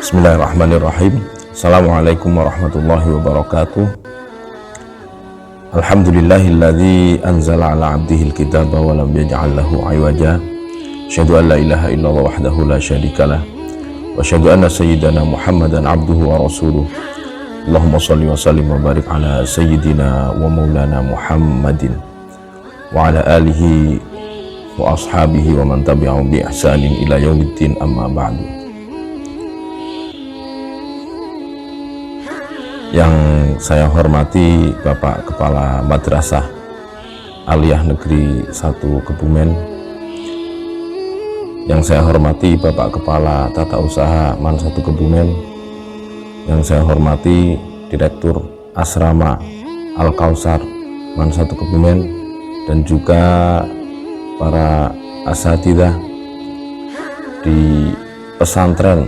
Bismillahirrahmanirrahim. Assalamualaikum warahmatullahi wabarakatuh. Alhamdulillahilladzi anzala ala abdihil kitaba wa lam yaj'al lahu iwaja. Asyhadu an la ilaha illallah wahdahu la syarikalah wa asyhadu anna sayyidana Muhammadan abduhu wa rasuluh. Allahumma shalli wa sallim wa barik ala sayyidina wa maulana Muhammadin wa ala alihi wa ashabihi wa man tabi'ahum bi ihsanin ila yaumiddin, amma ba'du. Yang saya hormati Bapak Kepala Madrasah Aliyah Negeri 1 Kebumen, yang saya hormati Bapak Kepala Tata Usaha MAN 1 Kebumen, yang saya hormati Direktur Asrama Al-Kausar MAN 1 Kebumen, dan juga para asatidzah di pesantren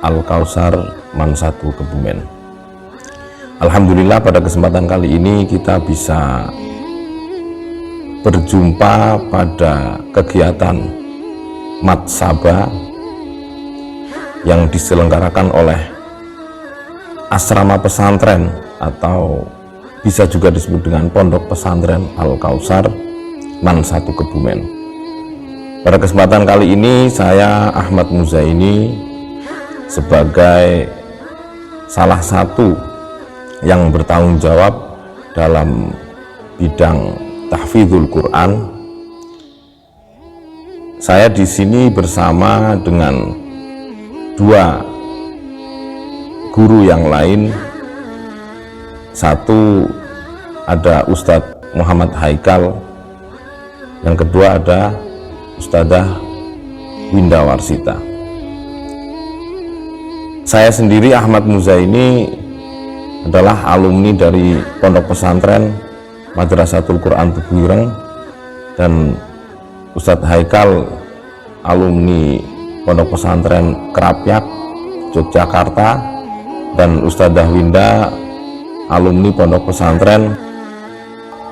Al-Kausar MAN 1 Kebumen. Alhamdulillah, pada kesempatan kali ini kita bisa berjumpa pada kegiatan Matsaba yang diselenggarakan oleh asrama pesantren atau bisa juga disebut dengan Pondok Pesantren Al-Kausar MAN 1 Kebumen. Pada kesempatan kali ini saya Ahmad Muzaini sebagai salah satu yang bertanggung jawab dalam bidang tahfidzul Quran. Saya di sini bersama dengan dua guru yang lain. Satu ada Ustadz Muhammad Haikal, yang kedua ada Ustadzah Winda Warsita. Saya sendiri Ahmad Muzaini adalah alumni dari Pondok Pesantren Madrasatul Quran Tebuireng, dan Ustadz Haikal alumni Pondok Pesantren Kerapyak Yogyakarta, dan Ustadzah Winda alumni Pondok Pesantren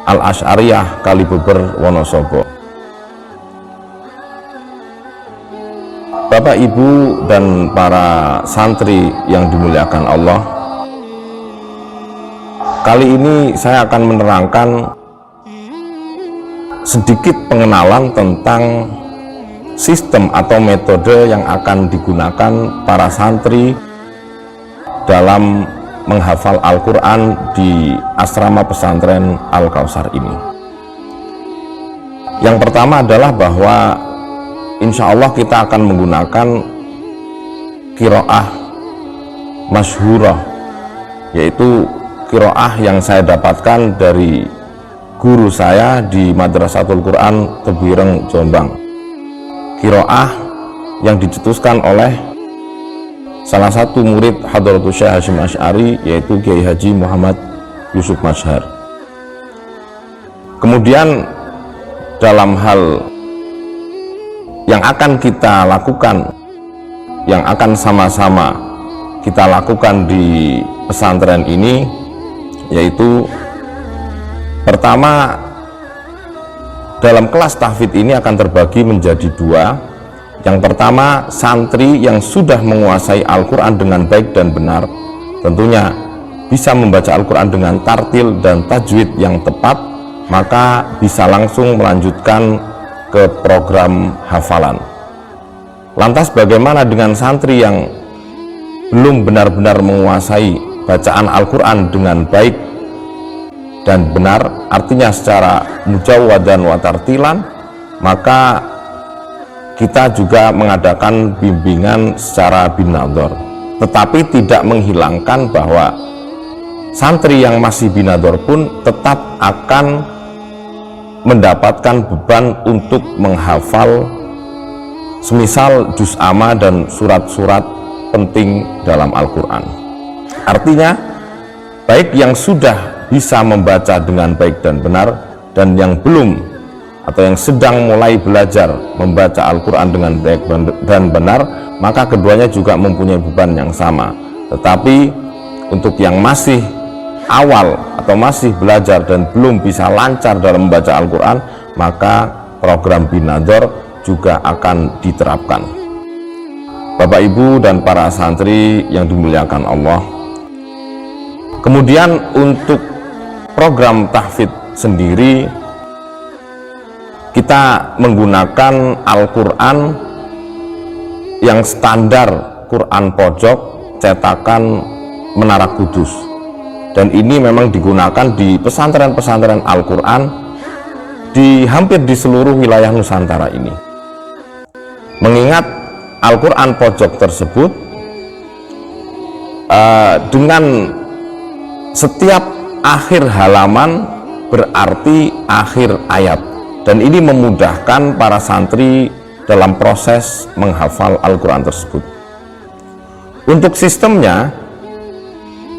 Al-Asy'ariyah Kalibeber Wonosobo. Bapak, Ibu, dan para santri yang dimuliakan Allah, kali ini saya akan menerangkan sedikit pengenalan tentang sistem atau metode yang akan digunakan para santri dalam menghafal Al-Quran di asrama pesantren Al-Kausar ini. Yang pertama adalah bahwa insya Allah kita akan menggunakan qiraah masyhurah, yaitu qiraah yang saya dapatkan dari guru saya di Madrasatul Quran Tebuireng, Jombang. Qiraah yang dicetuskan oleh salah satu murid Hadratus Syekh Hasyim Asy'ari, yaitu Kiai Haji Muhammad Yusuf Mashhar. Kemudian dalam hal yang akan kita lakukan, yang akan sama-sama kita lakukan di pesantren ini, yaitu pertama, dalam kelas tahfidz ini akan terbagi menjadi dua. Yang pertama, santri yang sudah menguasai Al-Quran dengan baik dan benar, tentunya bisa membaca Al-Quran dengan tartil dan tajwid yang tepat, maka bisa langsung melanjutkan ke program hafalan. Lantas bagaimana dengan santri yang belum benar-benar menguasai bacaan Al-Quran dengan baik dan benar, artinya secara mujawwadan wa tartilan? Maka kita juga mengadakan bimbingan secara binador, tetapi tidak menghilangkan bahwa santri yang masih binador pun tetap akan mendapatkan beban untuk menghafal semisal juz amma dan surat-surat penting dalam Al-Quran. Artinya, baik yang sudah bisa membaca dengan baik dan benar, dan yang belum atau yang sedang mulai belajar membaca Al-Quran dengan baik dan benar, maka keduanya juga mempunyai beban yang sama. Tetapi untuk yang masih awal atau masih belajar dan belum bisa lancar dalam membaca Al-Quran, maka program binador juga akan diterapkan. Bapak Ibu dan para santri yang dimuliakan Allah. Kemudian untuk program tahfidz sendiri, kita menggunakan Al-Quran yang standar Quran pojok cetakan Menara Kudus, dan ini memang digunakan di pesantren-pesantren Al-Quran di hampir di seluruh wilayah Nusantara ini. Mengingat Al-Quran pojok tersebut dengan setiap akhir halaman berarti akhir ayat, dan ini memudahkan para santri dalam proses menghafal Al-Quran tersebut. Untuk sistemnya,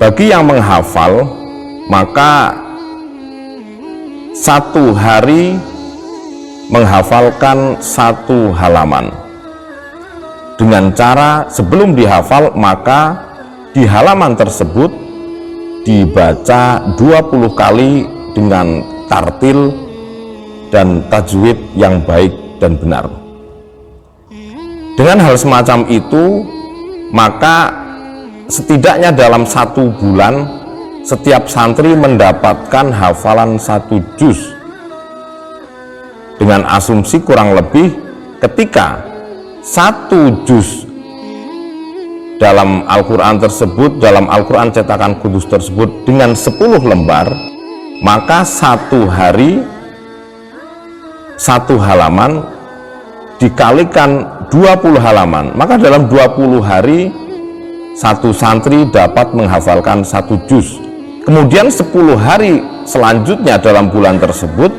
bagi yang menghafal, maka satu hari menghafalkan satu halaman dengan cara sebelum dihafal maka di halaman tersebut dibaca 20 kali dengan tartil dan tajwid yang baik dan benar. Dengan hal semacam itu, maka setidaknya dalam 1 bulan setiap santri mendapatkan hafalan 1 juz, dengan asumsi kurang lebih ketika 1 juz dalam Al-Quran tersebut, dalam Al-Quran cetakan Kudus tersebut dengan 10 lembar, maka 1 hari 1 halaman dikalikan 20 halaman, maka dalam 20 hari 1 santri dapat menghafalkan 1 juz. Kemudian 10 hari selanjutnya dalam bulan tersebut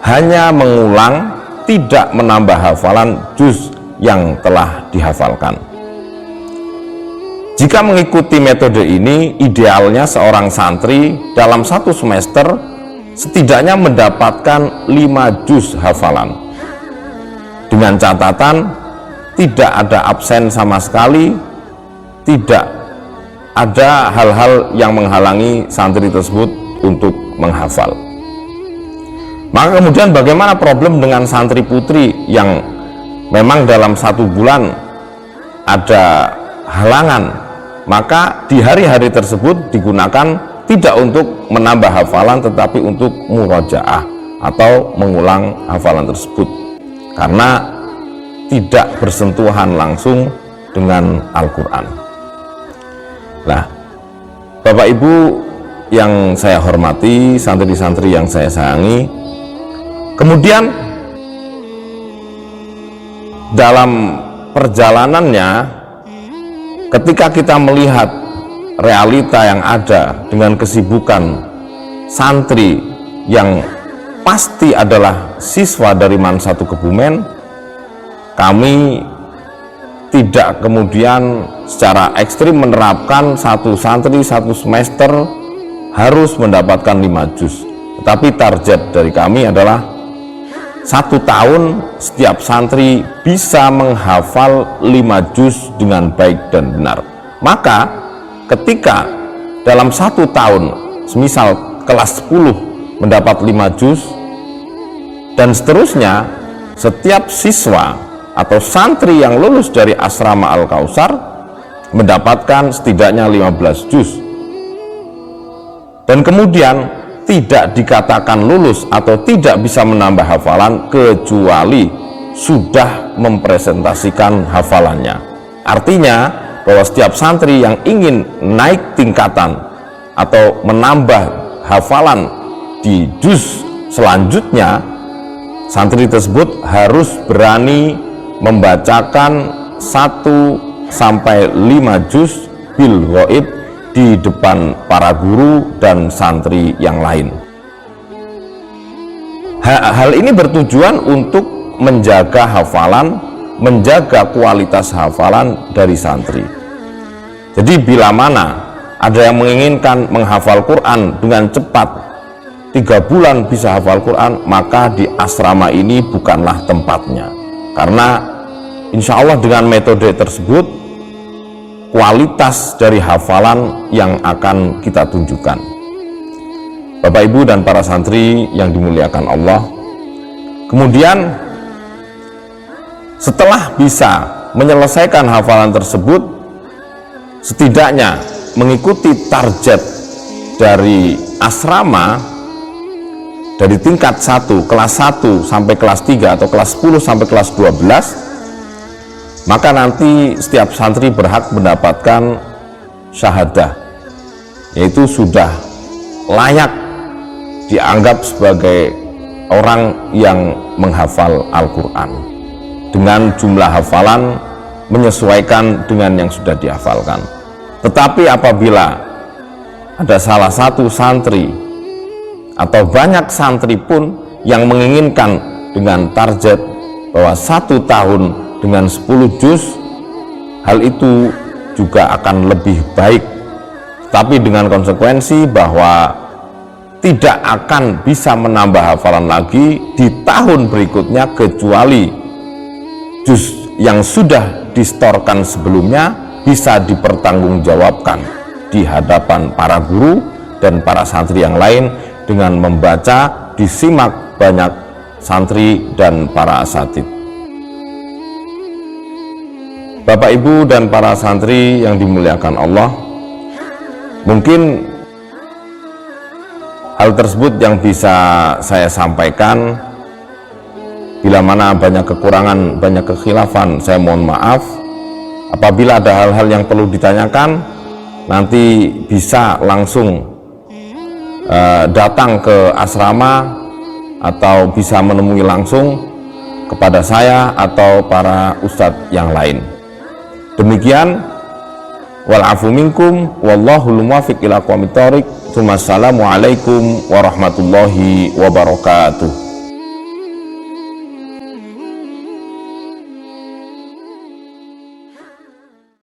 hanya mengulang, tidak menambah hafalan juz yang telah dihafalkan. Jika mengikuti metode ini, idealnya seorang santri dalam 1 semester setidaknya mendapatkan 5 juz hafalan, dengan catatan tidak ada absen sama sekali, tidak ada hal-hal yang menghalangi santri tersebut untuk menghafal. Maka kemudian bagaimana problem dengan santri putri yang memang dalam 1 bulan ada halangan? Maka di hari-hari tersebut digunakan tidak untuk menambah hafalan tetapi untuk murojaah atau mengulang hafalan tersebut, karena tidak bersentuhan langsung dengan Al-Quran. Nah, Bapak Ibu yang saya hormati, santri-santri yang saya sayangi, kemudian dalam perjalanannya, ketika kita melihat realita yang ada dengan kesibukan santri yang pasti adalah siswa dari MAN 1 Kebumen, kami tidak kemudian secara ekstrim menerapkan 1 santri 1 semester harus mendapatkan 5 juz, tetapi target dari kami adalah 1 tahun setiap santri bisa menghafal 5 juz dengan baik dan benar. Maka ketika dalam 1 tahun, semisal kelas 10 mendapat 5 juz dan seterusnya, setiap siswa atau santri yang lulus dari asrama Al-Kautsar mendapatkan setidaknya 15 juz, dan kemudian tidak dikatakan lulus atau tidak bisa menambah hafalan kecuali sudah mempresentasikan hafalannya. Artinya bahwa setiap santri yang ingin naik tingkatan atau menambah hafalan di juz selanjutnya, santri tersebut harus berani membacakan 1 sampai 5 juz bil ghaib di depan para guru dan santri yang lain. Hal ini bertujuan untuk menjaga hafalan, menjaga kualitas hafalan dari santri. Jadi bila mana ada yang menginginkan menghafal Quran dengan cepat, 3 bulan bisa hafal Quran, maka di asrama ini bukanlah tempatnya, karena insya Allah dengan metode tersebut kualitas dari hafalan yang akan kita tunjukkan. Bapak Ibu dan para santri yang dimuliakan Allah, kemudian setelah bisa menyelesaikan hafalan tersebut, setidaknya mengikuti target dari asrama dari tingkat 1, kelas 1 sampai kelas 3 atau kelas 10 sampai kelas 12, maka nanti setiap santri berhak mendapatkan syahadah, yaitu sudah layak dianggap sebagai orang yang menghafal Al-Quran dengan jumlah hafalan menyesuaikan dengan yang sudah dihafalkan. Tetapi apabila ada salah satu santri atau banyak santri pun yang menginginkan dengan target bahwa 1 tahun dengan 10 juz, hal itu juga akan lebih baik, tapi dengan konsekuensi bahwa tidak akan bisa menambah hafalan lagi di tahun berikutnya kecuali juz yang sudah distorkan sebelumnya bisa dipertanggungjawabkan di hadapan para guru dan para santri yang lain dengan membaca disimak banyak santri dan para asatid. Bapak Ibu dan para santri yang dimuliakan Allah, mungkin hal tersebut yang bisa saya sampaikan. Bila mana banyak kekurangan, banyak kekhilafan, saya mohon maaf. Apabila ada hal-hal yang perlu ditanyakan, nanti bisa langsung datang ke asrama atau bisa menemui langsung kepada saya atau para ustadz yang lain. Demikian, wal-afu minkum wallahul muwaffiq ila aqwamit thoriq. Wassalamualaikum warahmatullahi wabarakatuh.